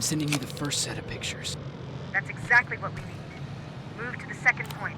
sending you the first set of pictures. That's exactly what we need. Move to the second point.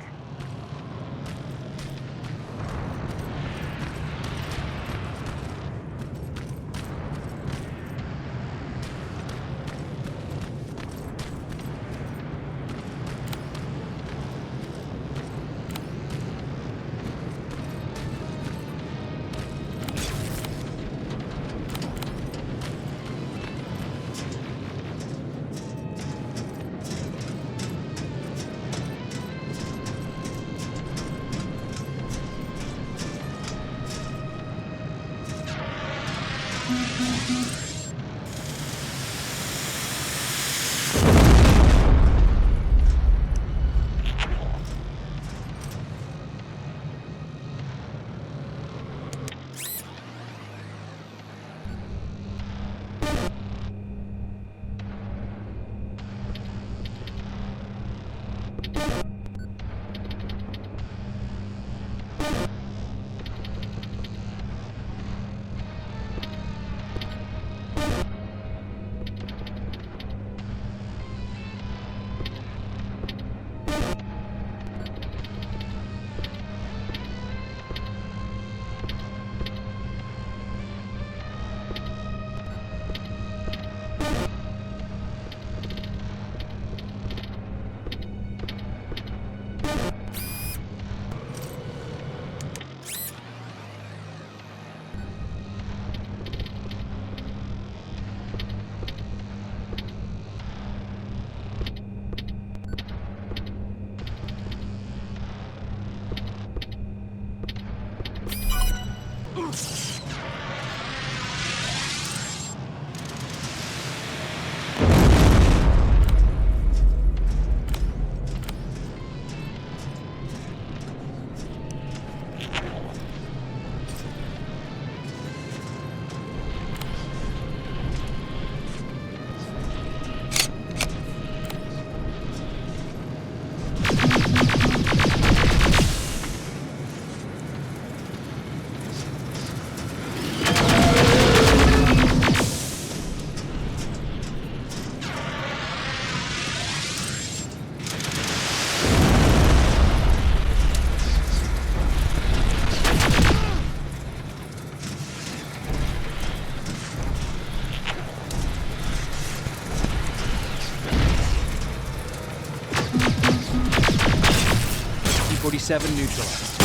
T-47 neutralized.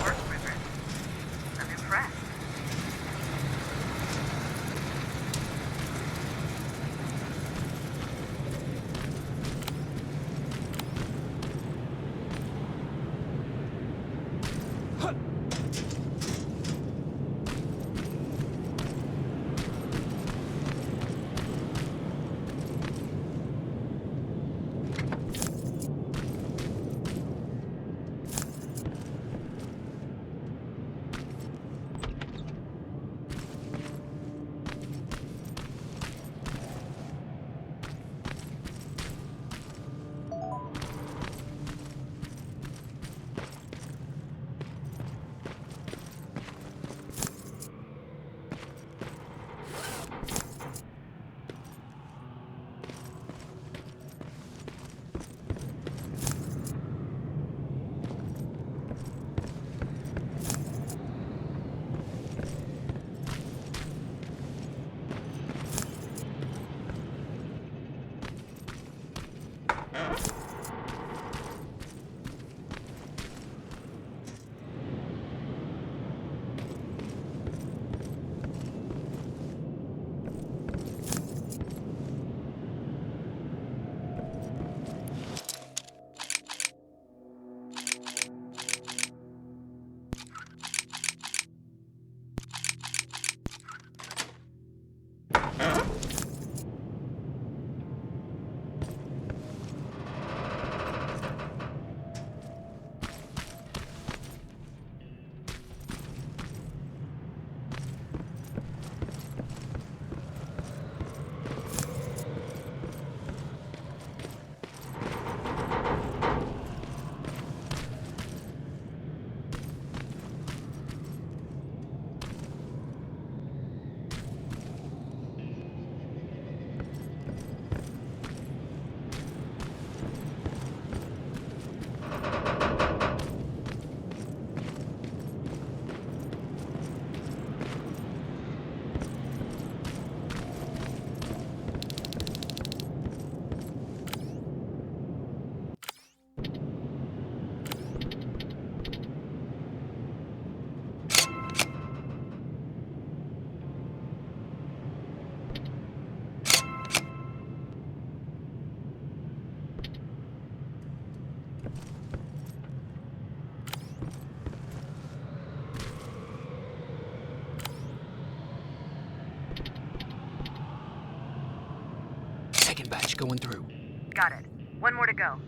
Work, River. I'm impressed. going through. Got it. One more to go.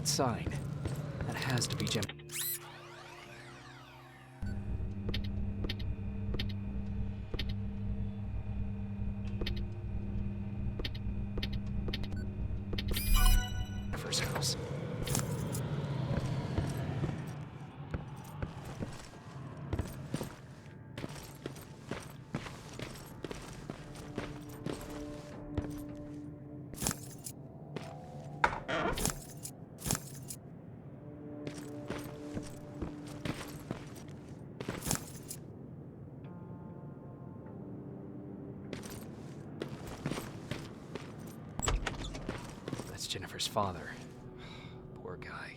Sign. That has to be Jim. Jennifer's house. Jennifer's father. Poor guy.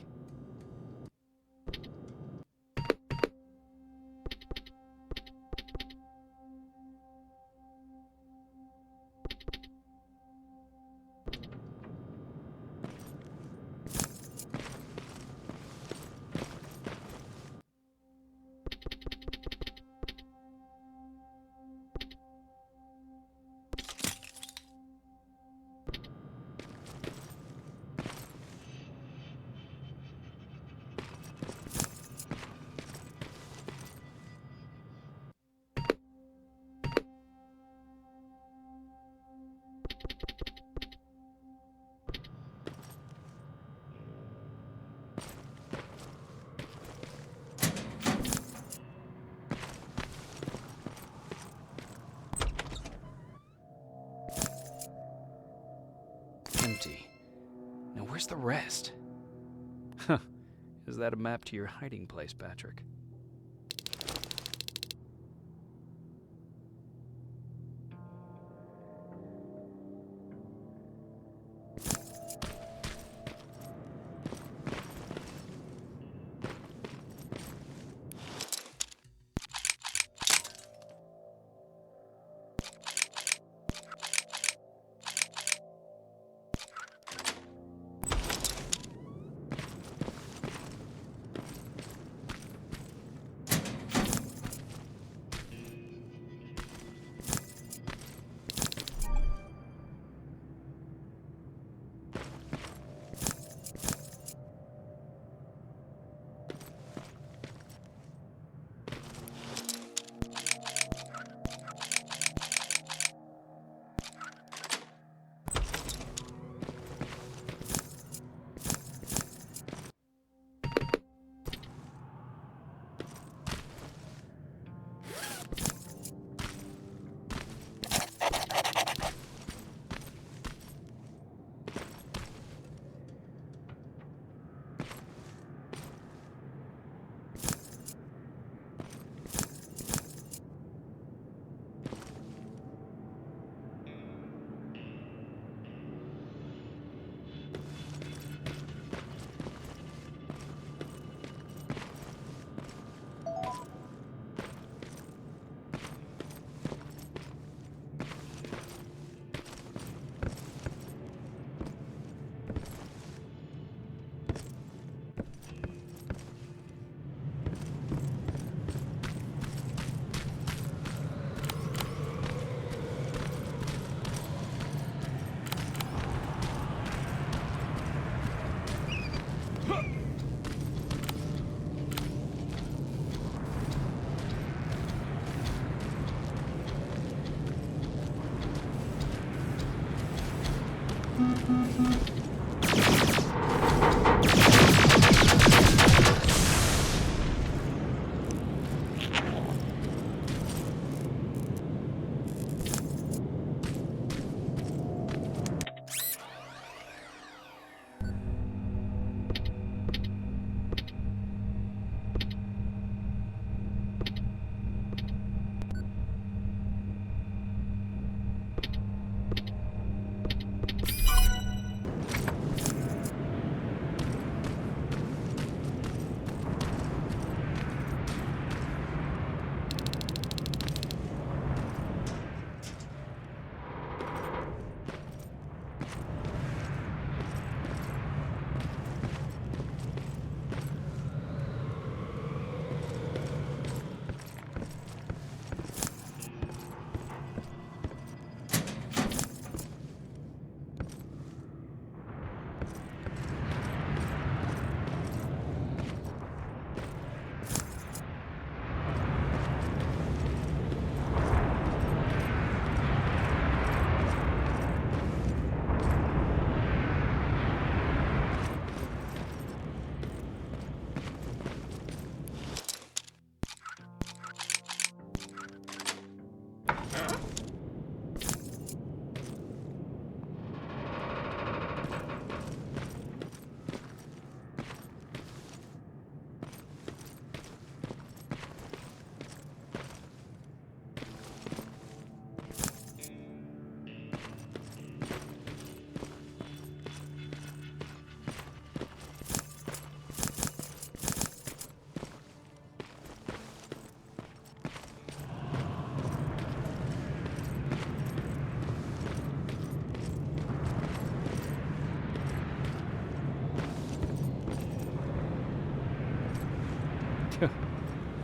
Empty. Now where's the rest? Huh. Is that a map to your hiding place, Patrick?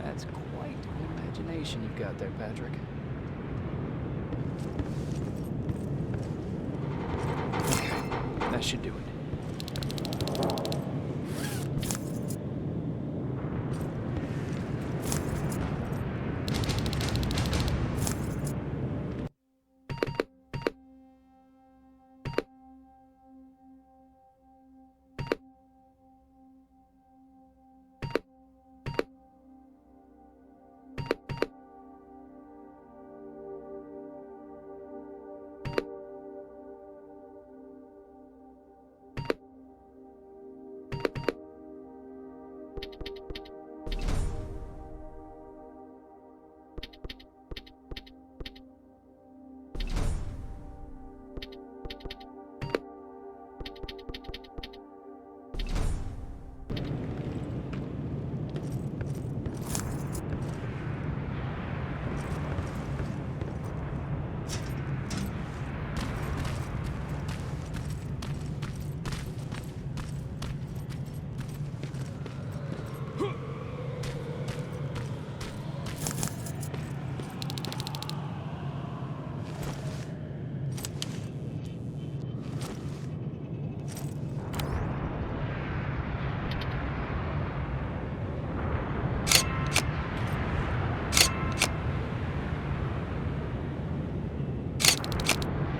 That's quite an imagination you've got there, Patrick. Okay, that should do it.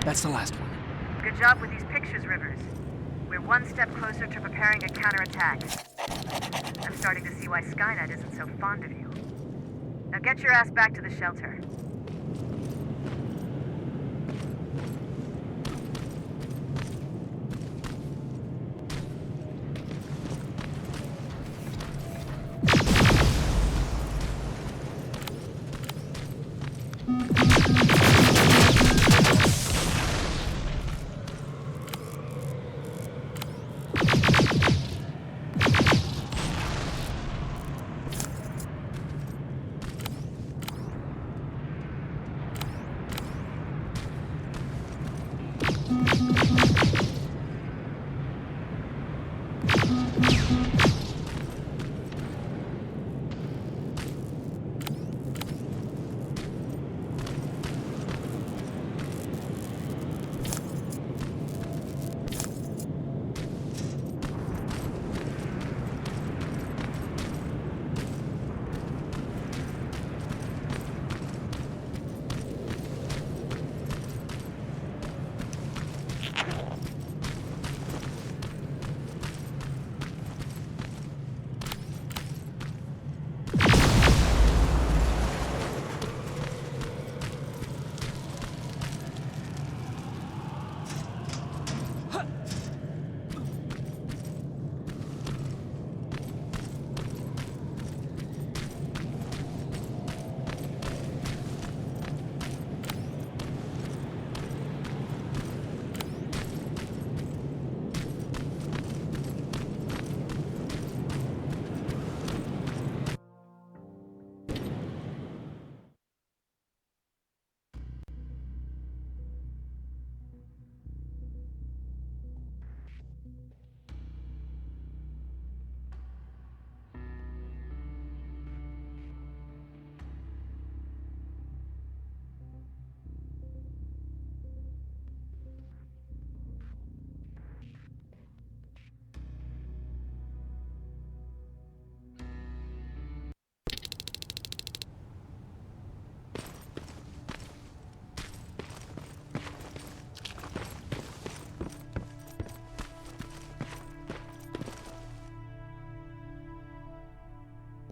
That's the last one. Good job with these pictures, Rivers. We're one step closer to preparing a counterattack. I'm starting to see why Skynet isn't so fond of you. Now get your ass back to the shelter.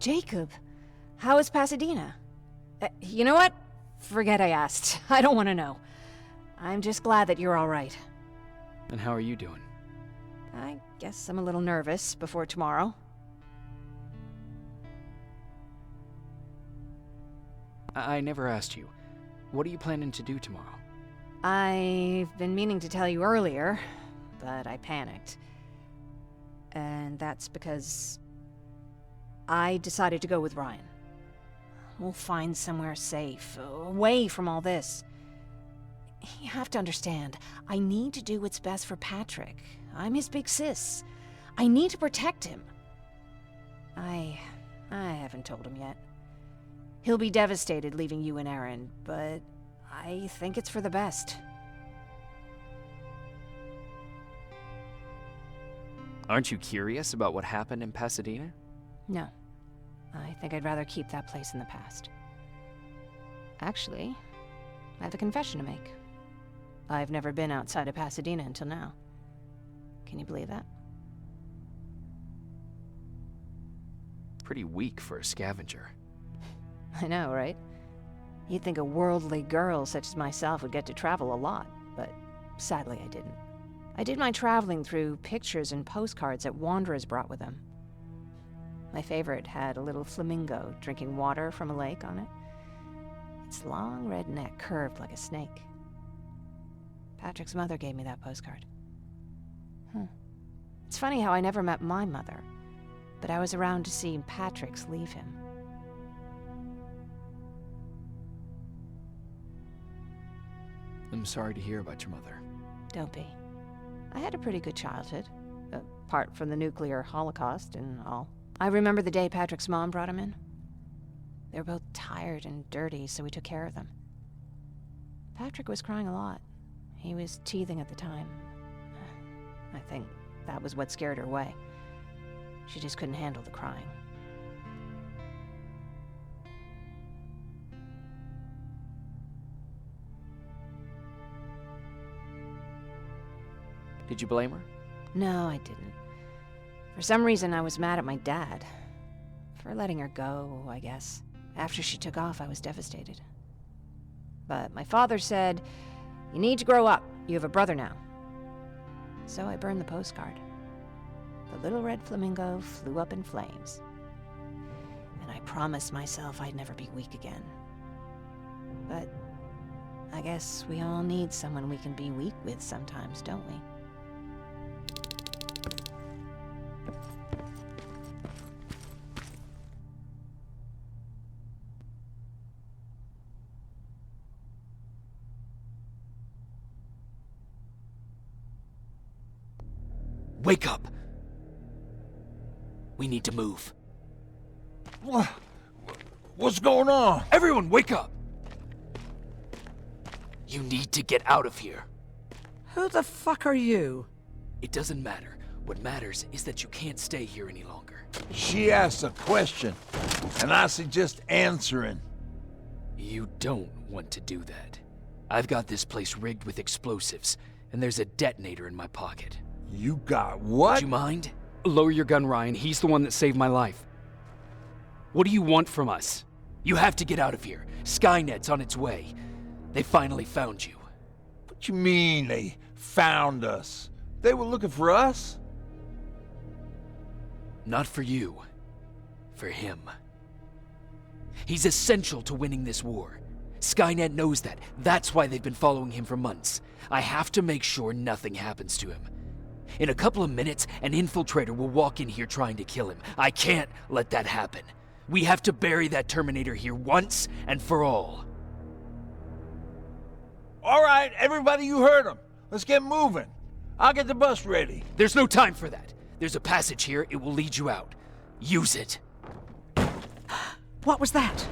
Jacob, how is Pasadena? You know what? Forget I asked. I don't want to know. I'm just glad that you're all right. And how are you doing? I guess I'm a little nervous before tomorrow. I never asked you. What are you planning to do tomorrow? I've been meaning to tell you earlier, but I panicked. And that's because I decided to go with Ryan. We'll find somewhere safe, away from all this. You have to understand, I need to do what's best for Patrick. I'm his big sis. I need to protect him. I haven't told him yet. He'll be devastated leaving you and Aaron, but I think it's for the best. Aren't you curious about what happened in Pasadena? No. I think I'd rather keep that place in the past. Actually, I have a confession to make. I've never been outside of Pasadena until now. Can you believe that? Pretty weak for a scavenger. I know, right? You'd think a worldly girl such as myself would get to travel a lot, but sadly I didn't. I did my traveling through pictures and postcards that wanderers brought with them. My favorite had a little flamingo drinking water from a lake on it. Its long red neck curved like a snake. Patrick's mother gave me that postcard. It's funny how I never met my mother, but I was around to see Patrick's leave him. I'm sorry to hear about your mother. Don't be. I had a pretty good childhood, apart from the nuclear holocaust and all. I remember the day Patrick's mom brought him in. They were both tired and dirty, so we took care of them. Patrick was crying a lot. He was teething at the time. I think that was what scared her away. She just couldn't handle the crying. Did you blame her? No, I didn't. For some reason, I was mad at my dad. For letting her go, I guess. After she took off, I was devastated. But my father said, "You need to grow up. You have a brother now." So I burned the postcard. The little red flamingo flew up in flames. And I promised myself I'd never be weak again. But I guess we all need someone we can be weak with sometimes, don't we? Wake up! We need to move. What's going on? Everyone, wake up! You need to get out of here. Who the fuck are you? It doesn't matter. What matters is that you can't stay here any longer. She asked a question, and I suggest answering. You don't want to do that. I've got this place rigged with explosives, and there's a detonator in my pocket. You got what? Would you mind? Lower your gun, Ryan. He's the one that saved my life. What do you want from us? You have to get out of here. Skynet's on its way. They finally found you. What you mean they found us? They were looking for us? Not for you. For him. He's essential to winning this war. Skynet knows that. That's why they've been following him for months. I have to make sure nothing happens to him. In a couple of minutes, an infiltrator will walk in here trying to kill him. I can't let that happen. We have to bury that Terminator here once and for all. All right, everybody, you heard him. Let's get moving. I'll get the bus ready. There's no time for that. There's a passage here. It will lead you out. Use it. What was that?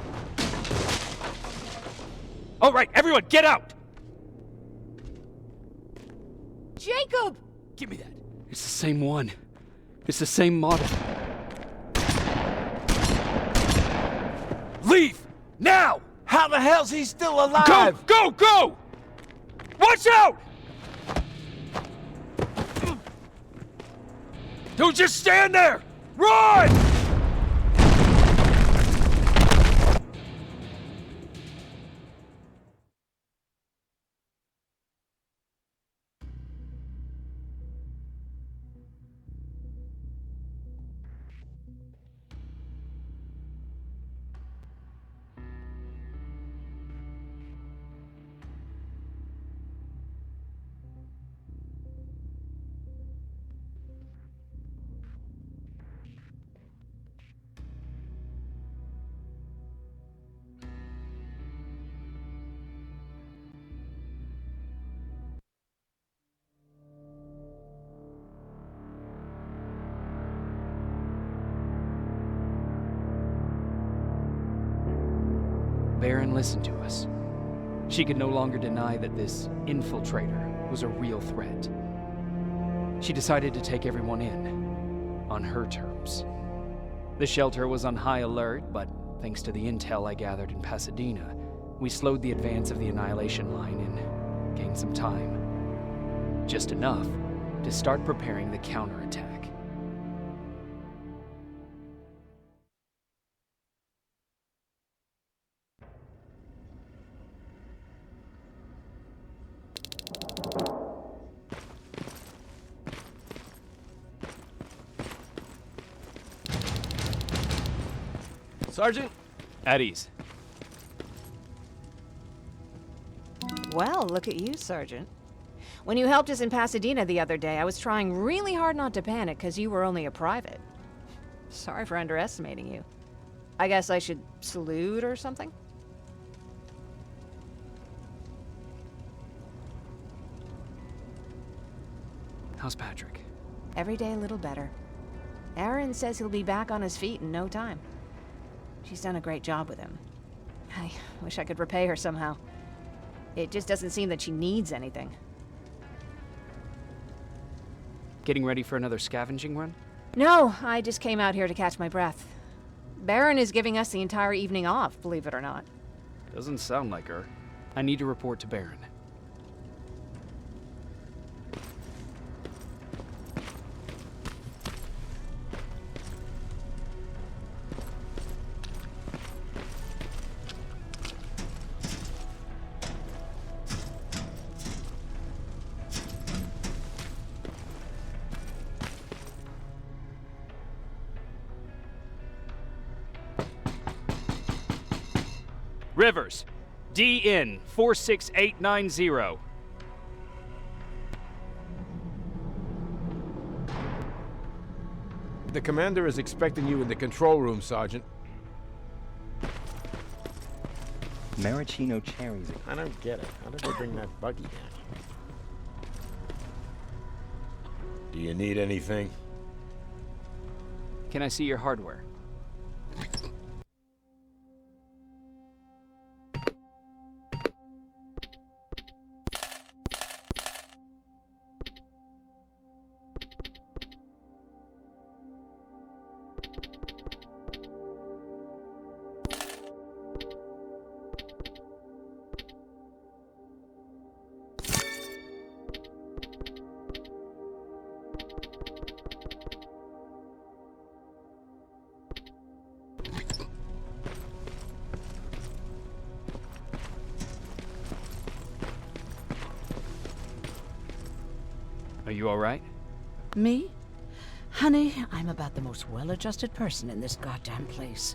All right, everyone, get out! Jacob! Give me that. It's the same one. It's the same model. Leave! Now! How the hell's he still alive? Go! Go! Go! Watch out! Don't just stand there! Run! Baron listened to us. She could no longer deny that this infiltrator was a real threat. She decided to take everyone in, on her terms. The shelter was on high alert, but thanks to the intel I gathered in Pasadena, we slowed the advance of the Annihilation Line and gained some time. Just enough to start preparing the counterattack. Sergeant? At ease. Well, look at you, Sergeant. When you helped us in Pasadena the other day, I was trying really hard not to panic because you were only a private. Sorry for underestimating you. I guess I should salute or something? How's Patrick? Every day a little better. Aaron says he'll be back on his feet in no time. She's done a great job with him. I wish I could repay her somehow. It just doesn't seem that she needs anything. Getting ready for another scavenging run? No, I just came out here to catch my breath. Baron is giving us the entire evening off, believe it or not. Doesn't sound like her. I need to report to Baron. Rivers, DN 46890. The commander is expecting you in the control room, Sergeant. Maraschino cherries. I don't get it. How did they bring that buggy down? Do you need anything? Can I see your hardware? Are you all right? Me? Honey, I'm about the most well-adjusted person in this goddamn place.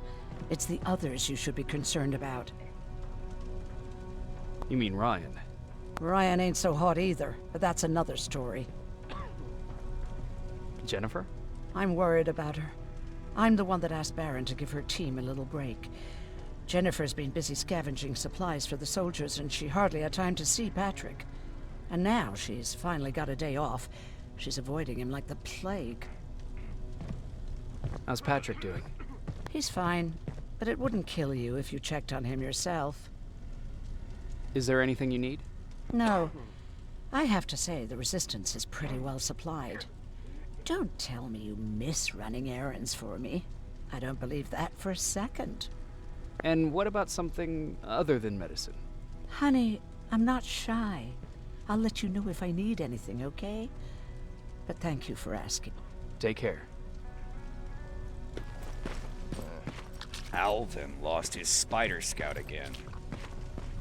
It's the others you should be concerned about. You mean Ryan? Ryan ain't so hot either, but that's another story. Jennifer? I'm worried about her. I'm the one that asked Baron to give her team a little break. Jennifer's been busy scavenging supplies for the soldiers, and she hardly had time to see Patrick. And now she's finally got a day off. She's avoiding him like the plague. How's Patrick doing? He's fine, but it wouldn't kill you if you checked on him yourself. Is there anything you need? No. I have to say, the Resistance is pretty well supplied. Don't tell me you miss running errands for me. I don't believe that for a second. And what about something other than medicine? Honey, I'm not shy. I'll let you know if I need anything, okay? But thank you for asking. Take care. Alvin lost his Spider Scout again.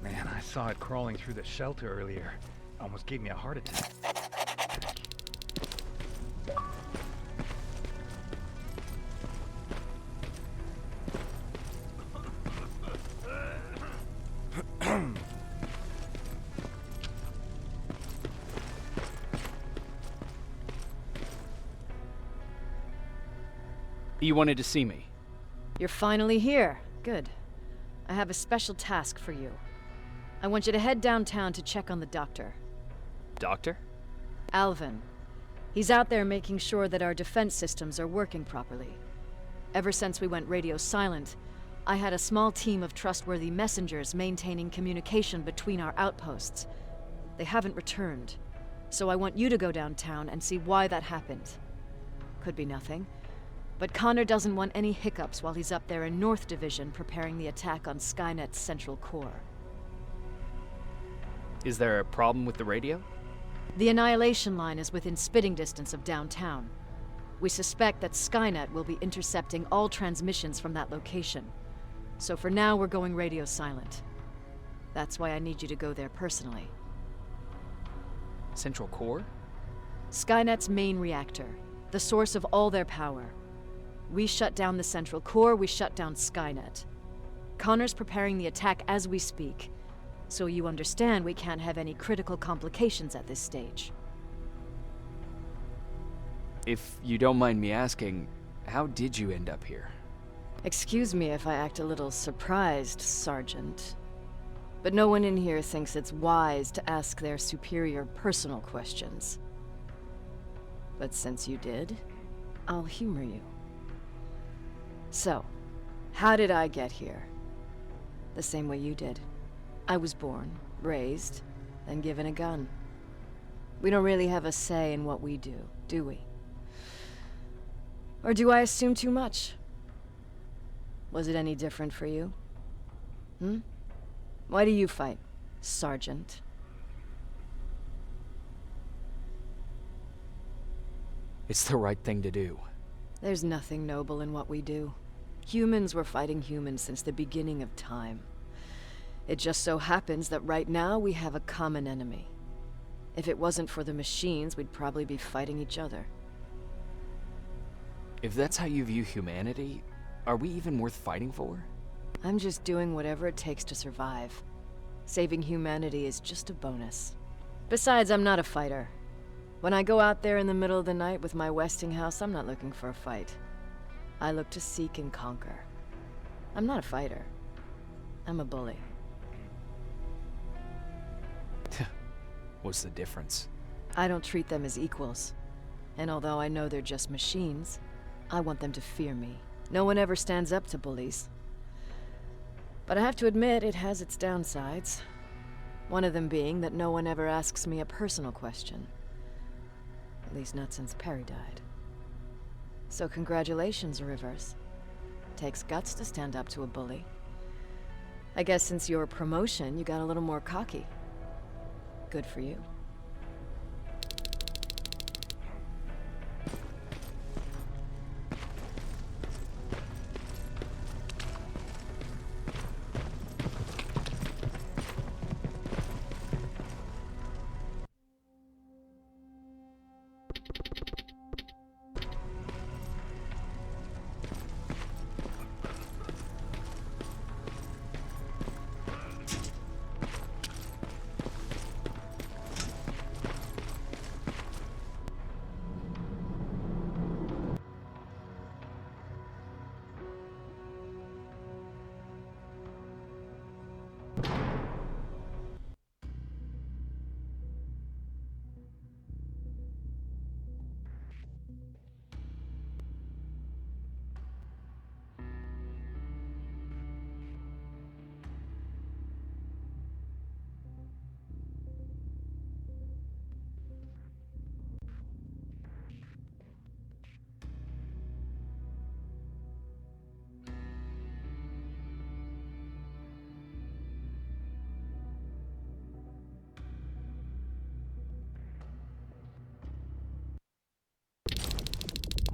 Man, I saw it crawling through the shelter earlier. Almost gave me a heart attack. You wanted to see me? You're finally here. Good. I have a special task for you. I want you to head downtown to check on the doctor. Doctor? Alvin. He's out there making sure that our defense systems are working properly. Ever since we went radio silent, I had a small team of trustworthy messengers maintaining communication between our outposts. They haven't returned, so I want you to go downtown and see why that happened. Could be nothing, but Connor doesn't want any hiccups while he's up there in North Division preparing the attack on Skynet's central core. Is there a problem with the radio? The Annihilation Line is within spitting distance of downtown. We suspect that Skynet will be intercepting all transmissions from that location. So for now, we're going radio silent. That's why I need you to go there personally. Central core? Skynet's main reactor, the source of all their power. We shut down the central core, we shut down Skynet. Connor's preparing the attack as we speak, so you understand we can't have any critical complications at this stage. If you don't mind me asking, how did you end up here? Excuse me if I act a little surprised, Sergeant. But no one in here thinks it's wise to ask their superior personal questions. But since you did, I'll humor you. So, how did I get here? The same way you did. I was born, raised, then given a gun. We don't really have a say in what we do we? Or do I assume too much? Was it any different for you? Why do you fight, Sergeant? It's the right thing to do. There's nothing noble in what we do. Humans were fighting humans since the beginning of time. It just so happens that right now we have a common enemy. If it wasn't for the machines, we'd probably be fighting each other. If that's how you view humanity, are we even worth fighting for? I'm just doing whatever it takes to survive. Saving humanity is just a bonus. Besides, I'm not a fighter. When I go out there in the middle of the night with my Westinghouse, I'm not looking for a fight. I look to seek and conquer. I'm not a fighter. I'm a bully. What's the difference? I don't treat them as equals. And although I know they're just machines, I want them to fear me. No one ever stands up to bullies. But I have to admit, it has its downsides. One of them being that no one ever asks me a personal question. At least not since Perry died. So congratulations, Rivers. Takes guts to stand up to a bully. I guess since your promotion, you got a little more cocky. Good for you.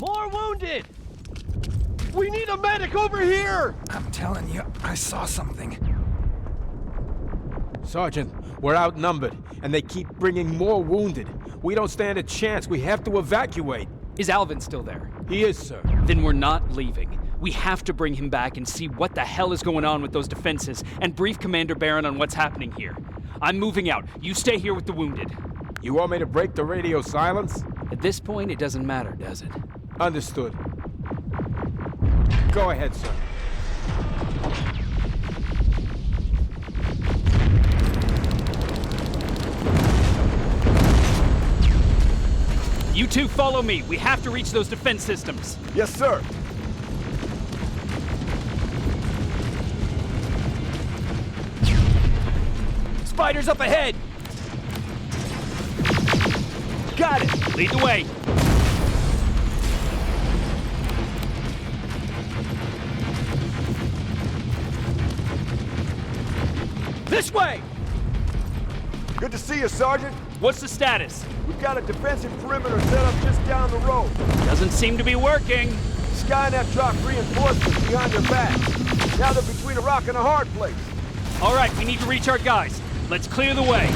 More wounded! We need a medic over here! I'm telling you, I saw something. Sergeant, we're outnumbered, and they keep bringing more wounded. We don't stand a chance. We have to evacuate. Is Alvin still there? He is, sir. Then we're not leaving. We have to bring him back and see what the hell is going on with those defenses, and brief Commander Barron on what's happening here. I'm moving out. You stay here with the wounded. You want me to break the radio silence? At this point, it doesn't matter, does it? Understood. Go ahead, sir. You two follow me. We have to reach those defense systems. Yes, sir. Spiders up ahead! Got it! Lead the way! This way! Good to see you, Sergeant. What's the status? We've got a defensive perimeter set up just down the road. Doesn't seem to be working. Skynet dropped reinforcements behind their backs. Now they're between a rock and a hard place. All right, we need to reach our guys. Let's clear the way.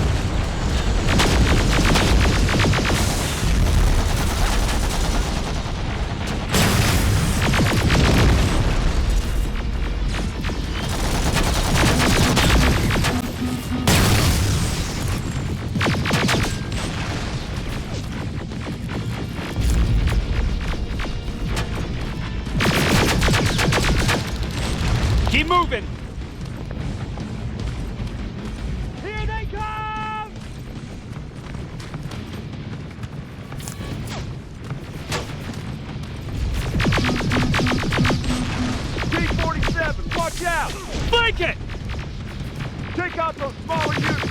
Keep moving! Here they come! T-47, watch out! Flank it! Take out those smaller units!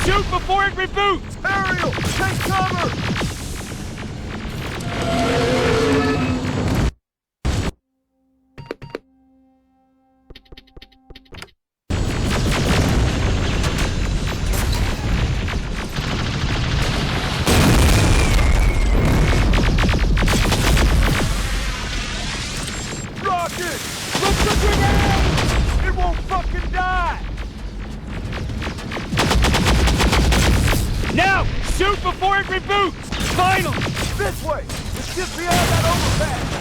Shoot before it reboots! Ariel, take cover! Rocket! Look the grenade! It won't fucking die! Now! Shoot before it reboots! Finally! This way! It's just beyond that overpass!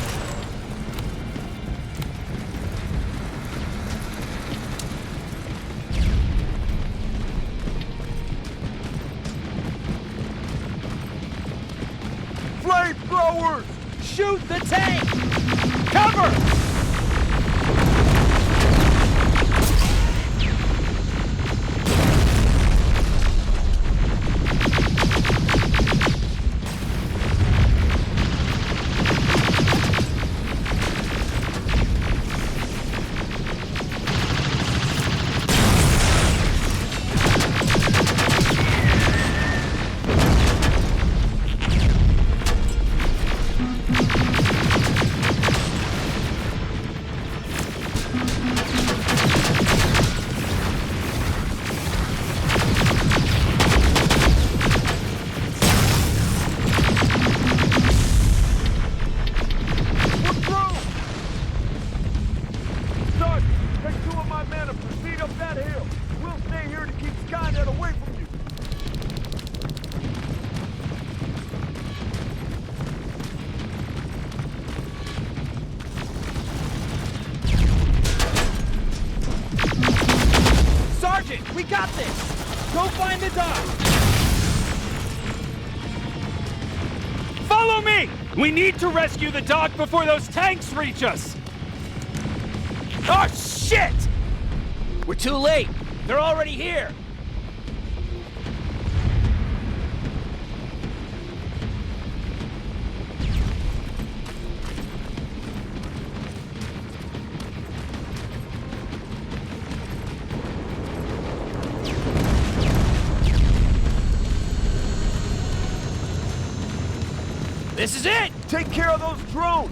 Flamethrowers! Shoot the tank! Cover! We got this! Go find the dock! Follow me! We need to rescue the dock before those tanks reach us! Oh, shit! We're too late! They're already here! This is it! Take care of those drones!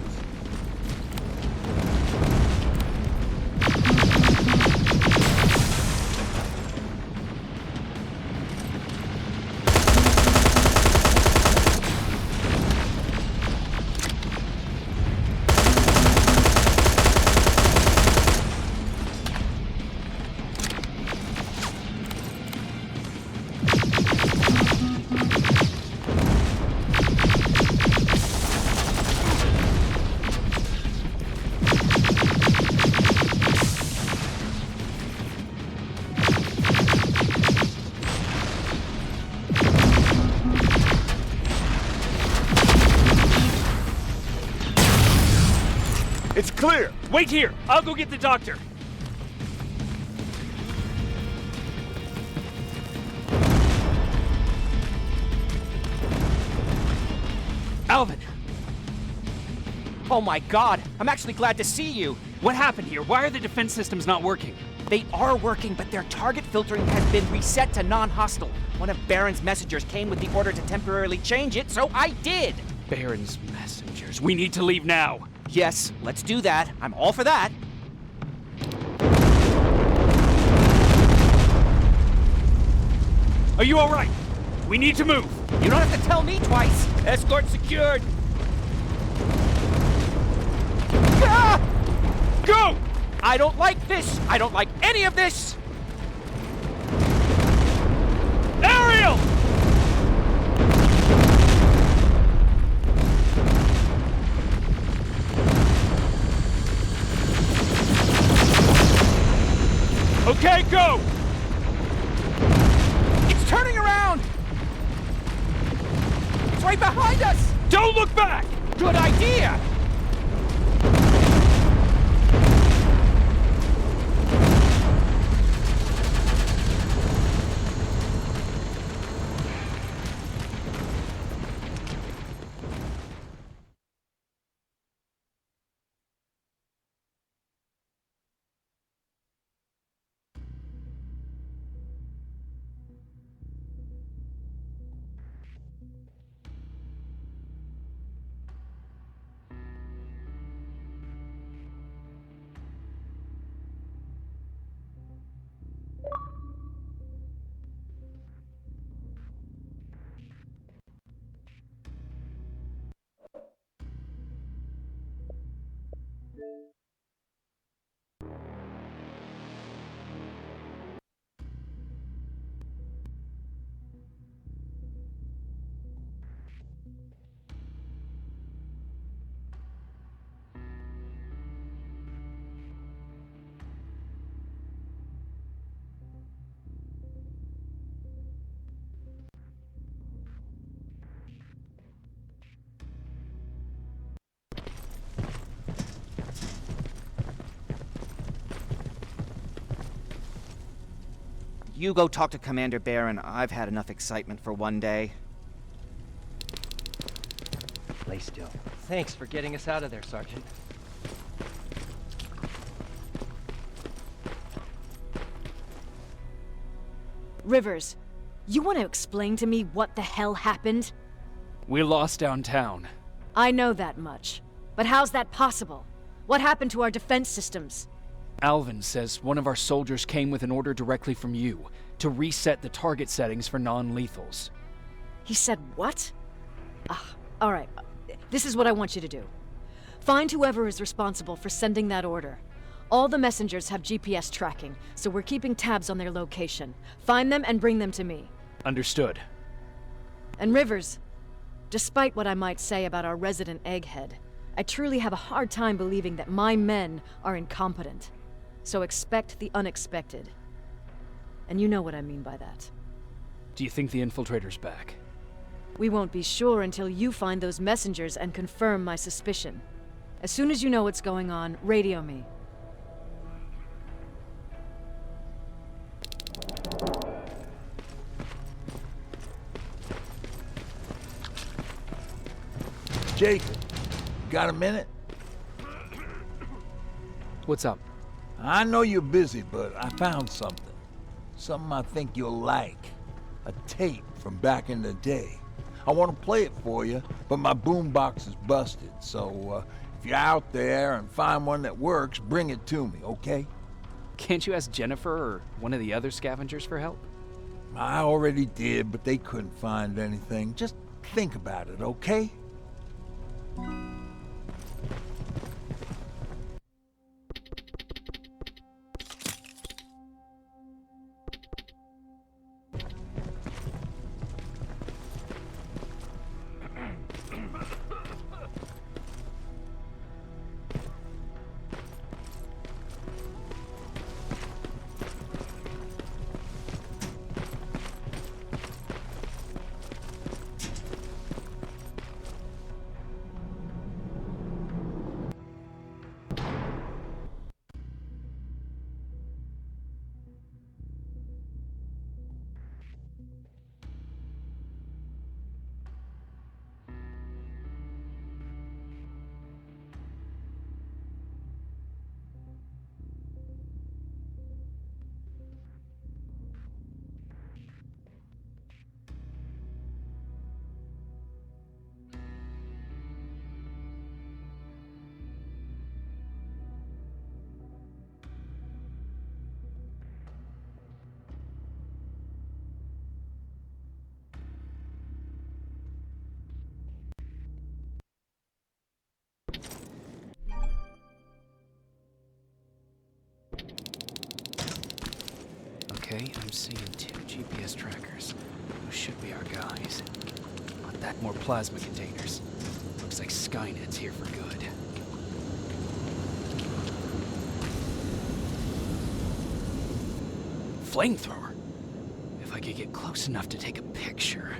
It's clear. Wait here! I'll go get the doctor. Alvin! Oh my god, I'm actually glad to see you. What happened here? Why are the defense systems not working? They are working, but their target filtering has been reset to non-hostile. One of Baron's messengers came with the order to temporarily change it, so I did. Baron's messengers. We need to leave now. Yes, let's do that. I'm all for that. Are you alright? We need to move. You don't have to tell me twice. Escort secured! Ah! Go! I don't like this. I don't like any of this. Ariel! Okay, go! It's turning around. It's right behind us. Don't look back! Good idea. You go talk to Commander Baron. I've had enough excitement for one day. Lay still. Thanks for getting us out of there, Sergeant. Rivers, you want to explain to me what the hell happened? We lost downtown. I know that much. But how's that possible? What happened to our defense systems? Alvin says one of our soldiers came with an order directly from you to reset the target settings for non-lethals. He said what? Alright. This is what I want you to do. Find whoever is responsible for sending that order. All the messengers have GPS tracking, so we're keeping tabs on their location. Find them and bring them to me. Understood. And Rivers, despite what I might say about our resident egghead, I truly have a hard time believing that my men are incompetent. So expect the unexpected. And you know what I mean by that. Do you think the infiltrator's back? We won't be sure until you find those messengers and confirm my suspicion. As soon as you know what's going on, radio me. Jacob, got a minute? What's up? I know you're busy, but I found something. Something I think you'll like. A tape from back in the day. I want to play it for you, but my boombox is busted, so if you're out there and find one that works, bring it to me, okay? Can't you ask Jennifer or one of the other scavengers for help? I already did, but they couldn't find anything. Just think about it, okay? Okay, I'm seeing 2 GPS trackers. Those should be our guys. But that more plasma containers. Looks like Skynet's here for good. Flamethrower? If I could get close enough to take a picture.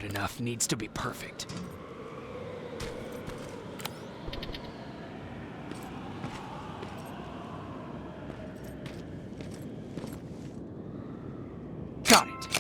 Enough needs to be perfect. Got it.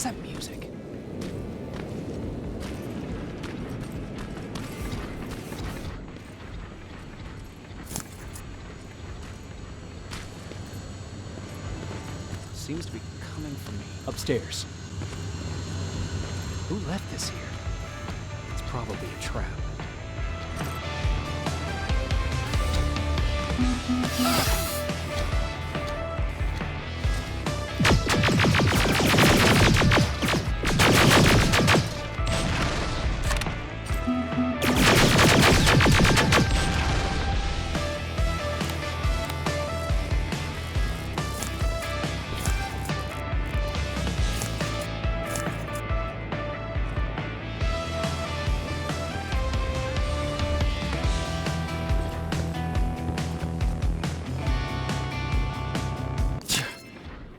What's that music? Seems to be coming from me. Upstairs. Who left this here? It's probably a trap.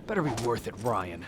Better be worth it, Ryan.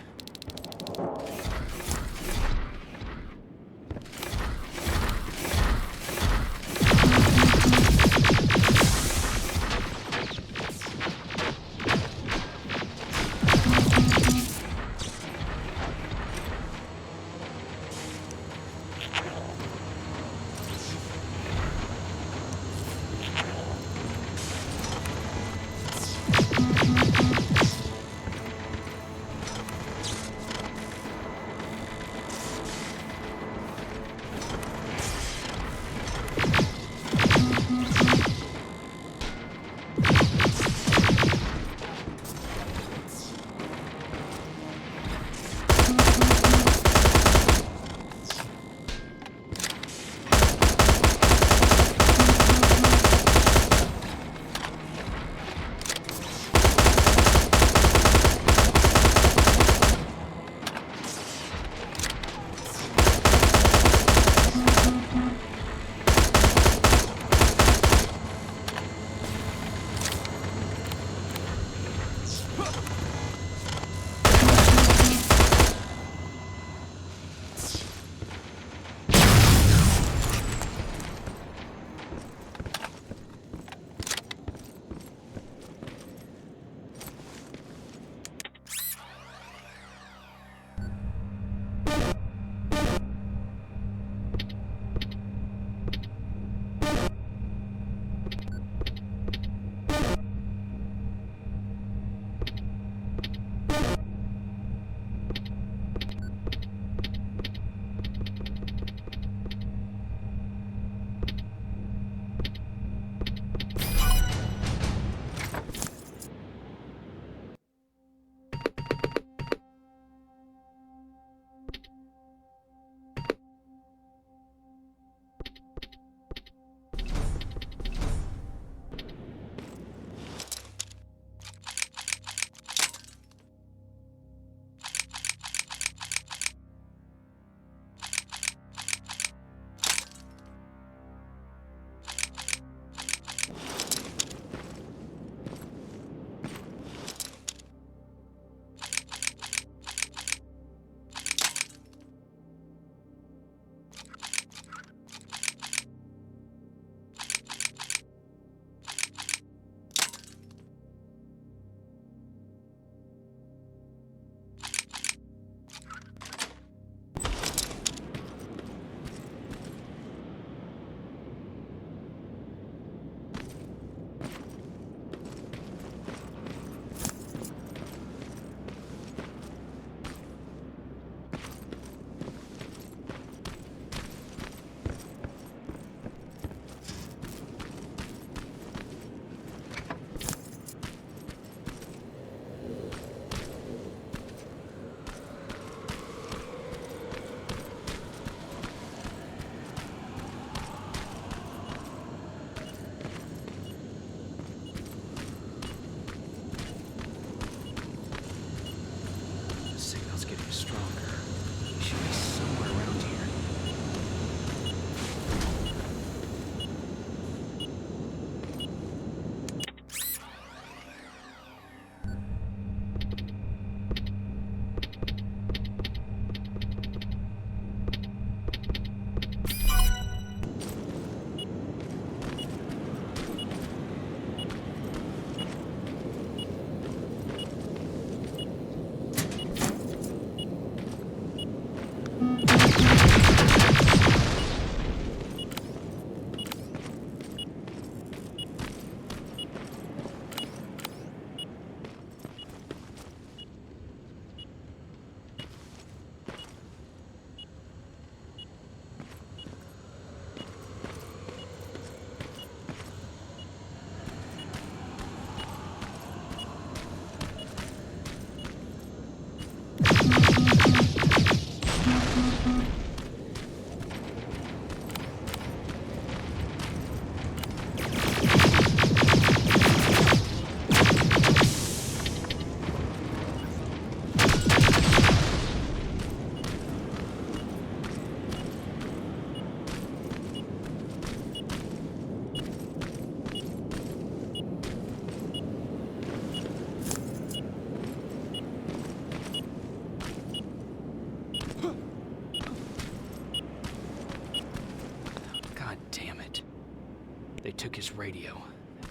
They took his radio.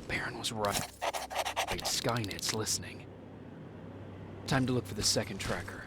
Baron was right. Skynet's listening. Time to look for the second tracker.